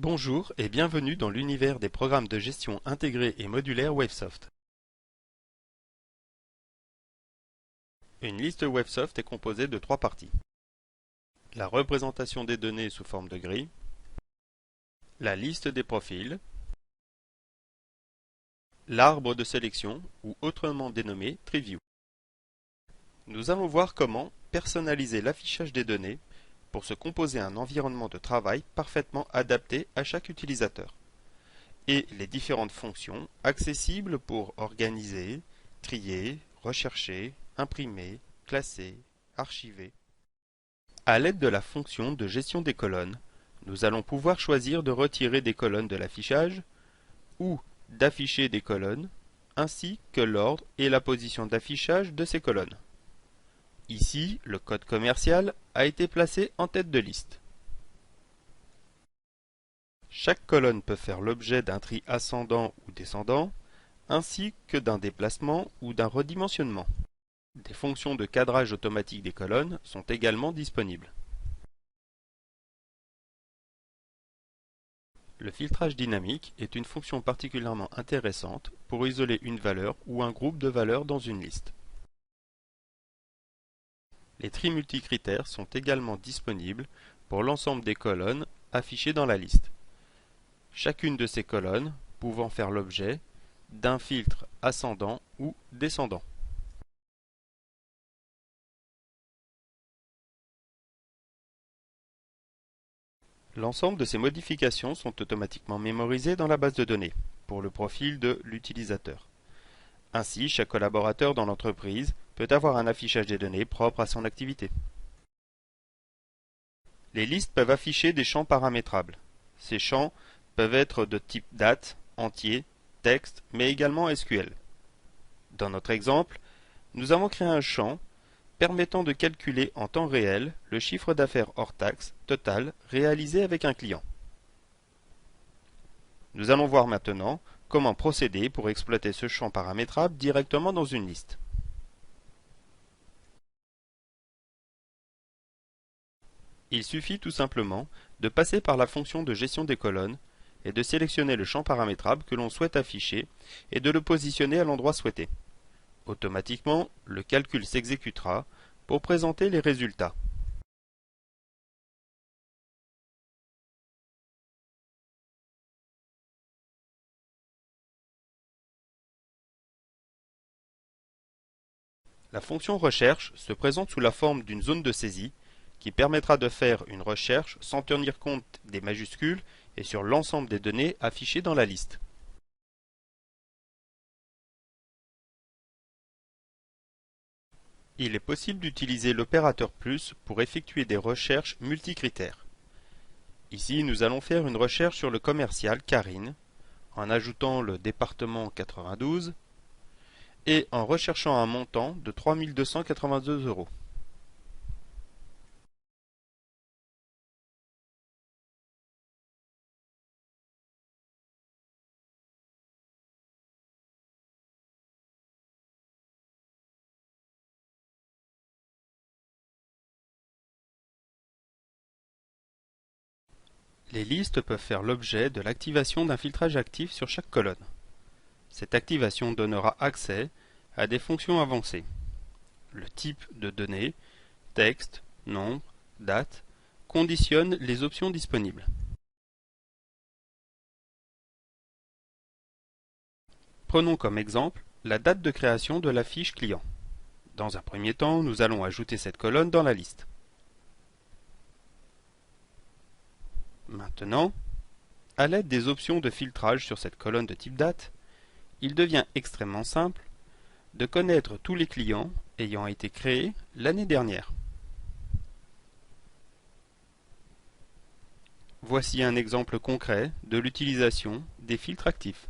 Bonjour et bienvenue dans l'univers des programmes de gestion intégrés et modulaires Wavesoft. Une liste Wavesoft est composée de trois parties. La représentation des données sous forme de grille, la liste des profils, l'arbre de sélection ou autrement dénommé TreeView. Nous allons voir comment personnaliser l'affichage des données pour se composer un environnement de travail parfaitement adapté à chaque utilisateur, et les différentes fonctions accessibles pour organiser, trier, rechercher, imprimer, classer, archiver. À l'aide de la fonction de gestion des colonnes, nous allons pouvoir choisir de retirer des colonnes de l'affichage ou d'afficher des colonnes, ainsi que l'ordre et la position d'affichage de ces colonnes. Ici, le code commercial a été placé en tête de liste. Chaque colonne peut faire l'objet d'un tri ascendant ou descendant, ainsi que d'un déplacement ou d'un redimensionnement. Des fonctions de cadrage automatique des colonnes sont également disponibles. Le filtrage dynamique est une fonction particulièrement intéressante pour isoler une valeur ou un groupe de valeurs dans une liste. Les tris multicritères sont également disponibles pour l'ensemble des colonnes affichées dans la liste. Chacune de ces colonnes pouvant faire l'objet d'un filtre ascendant ou descendant. L'ensemble de ces modifications sont automatiquement mémorisées dans la base de données, pour le profil de l'utilisateur. Ainsi, chaque collaborateur dans l'entreprise peut avoir un affichage des données propre à son activité. Les listes peuvent afficher des champs paramétrables. Ces champs peuvent être de type date, entier, texte, mais également SQL. Dans notre exemple, nous avons créé un champ permettant de calculer en temps réel le chiffre d'affaires hors taxe total réalisé avec un client. Nous allons voir maintenant comment procéder pour exploiter ce champ paramétrable directement dans une liste. Il suffit tout simplement de passer par la fonction de gestion des colonnes et de sélectionner le champ paramétrable que l'on souhaite afficher et de le positionner à l'endroit souhaité. Automatiquement, le calcul s'exécutera pour présenter les résultats. La fonction recherche se présente sous la forme d'une zone de saisie qui permettra de faire une recherche sans tenir compte des majuscules et sur l'ensemble des données affichées dans la liste. Il est possible d'utiliser l'opérateur plus pour effectuer des recherches multicritères. Ici, nous allons faire une recherche sur le commercial Karine en ajoutant le département 92 et en recherchant un montant de 3 282 €. Les listes peuvent faire l'objet de l'activation d'un filtrage actif sur chaque colonne. Cette activation donnera accès à des fonctions avancées. Le type de données, texte, nombre, date, conditionne les options disponibles. Prenons comme exemple la date de création de la fiche client. Dans un premier temps, nous allons ajouter cette colonne dans la liste. Maintenant, à l'aide des options de filtrage sur cette colonne de type date, il devient extrêmement simple de connaître tous les clients ayant été créés l'année dernière. Voici un exemple concret de l'utilisation des filtres actifs.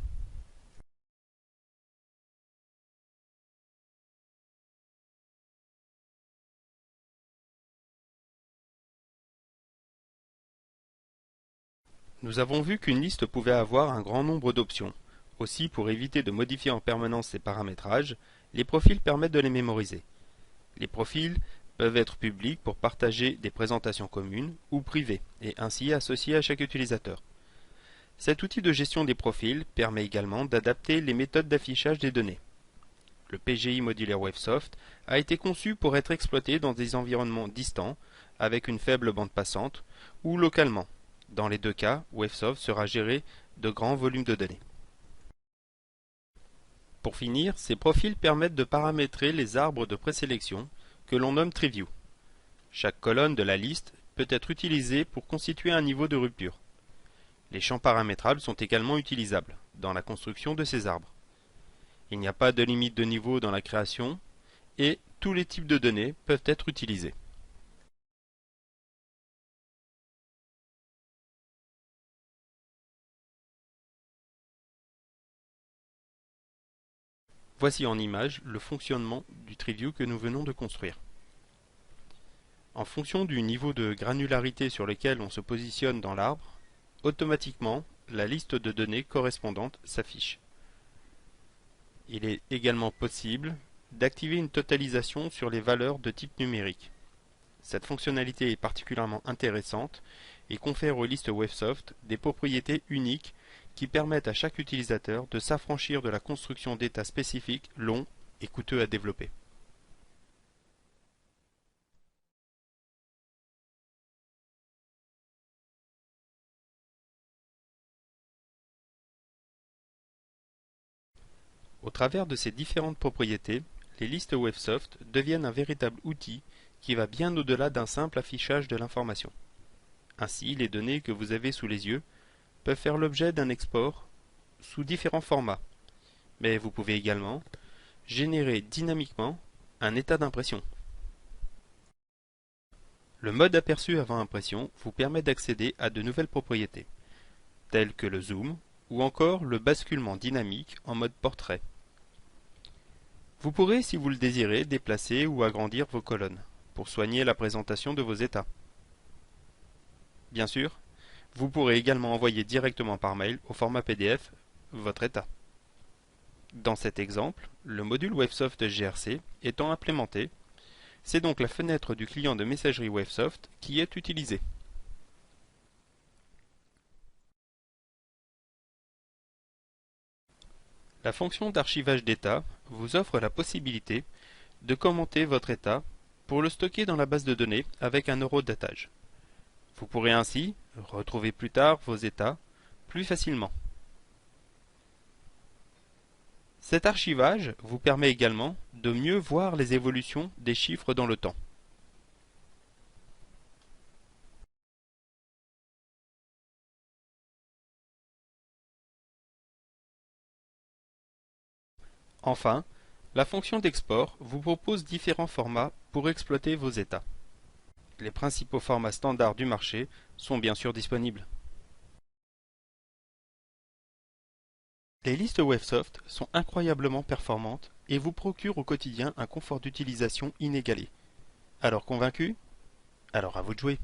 Nous avons vu qu'une liste pouvait avoir un grand nombre d'options. Aussi, pour éviter de modifier en permanence ces paramétrages, les profils permettent de les mémoriser. Les profils peuvent être publics pour partager des présentations communes ou privées et ainsi associés à chaque utilisateur. Cet outil de gestion des profils permet également d'adapter les méthodes d'affichage des données. Le PGI modulaire WaveSoft a été conçu pour être exploité dans des environnements distants, avec une faible bande passante, ou localement. Dans les deux cas, WaveSoft sera géré de grands volumes de données. Pour finir, ces profils permettent de paramétrer les arbres de présélection que l'on nomme TreeView. Chaque colonne de la liste peut être utilisée pour constituer un niveau de rupture. Les champs paramétrables sont également utilisables dans la construction de ces arbres. Il n'y a pas de limite de niveau dans la création et tous les types de données peuvent être utilisés. Voici en image le fonctionnement du TreeView que nous venons de construire. En fonction du niveau de granularité sur lequel on se positionne dans l'arbre, automatiquement, la liste de données correspondantes s'affiche. Il est également possible d'activer une totalisation sur les valeurs de type numérique. Cette fonctionnalité est particulièrement intéressante et confère aux listes WaveSoft des propriétés uniques qui permettent à chaque utilisateur de s'affranchir de la construction d'états spécifiques longs et coûteux à développer. Au travers de ces différentes propriétés, les listes WaveSoft deviennent un véritable outil qui va bien au-delà d'un simple affichage de l'information. Ainsi, les données que vous avez sous les yeux peuvent faire l'objet d'un export sous différents formats, mais vous pouvez également générer dynamiquement un état d'impression. Le mode aperçu avant impression vous permet d'accéder à de nouvelles propriétés, telles que le zoom ou encore le basculement dynamique en mode portrait. Vous pourrez, si vous le désirez, déplacer ou agrandir vos colonnes pour soigner la présentation de vos états. Bien sûr, vous pourrez également envoyer directement par mail au format PDF votre état. Dans cet exemple, le module WaveSoft GRC étant implémenté, c'est donc la fenêtre du client de messagerie WaveSoft qui est utilisée. La fonction d'archivage d'état vous offre la possibilité de commenter votre état pour le stocker dans la base de données avec un eurodatage. Vous pourrez ainsi retrouver plus tard vos états plus facilement. Cet archivage vous permet également de mieux voir les évolutions des chiffres dans le temps. Enfin, la fonction d'export vous propose différents formats pour exploiter vos états. Les principaux formats standards du marché sont bien sûr disponibles. Les listes WaveSoft sont incroyablement performantes et vous procurent au quotidien un confort d'utilisation inégalé. Alors convaincu? Alors à vous de jouer!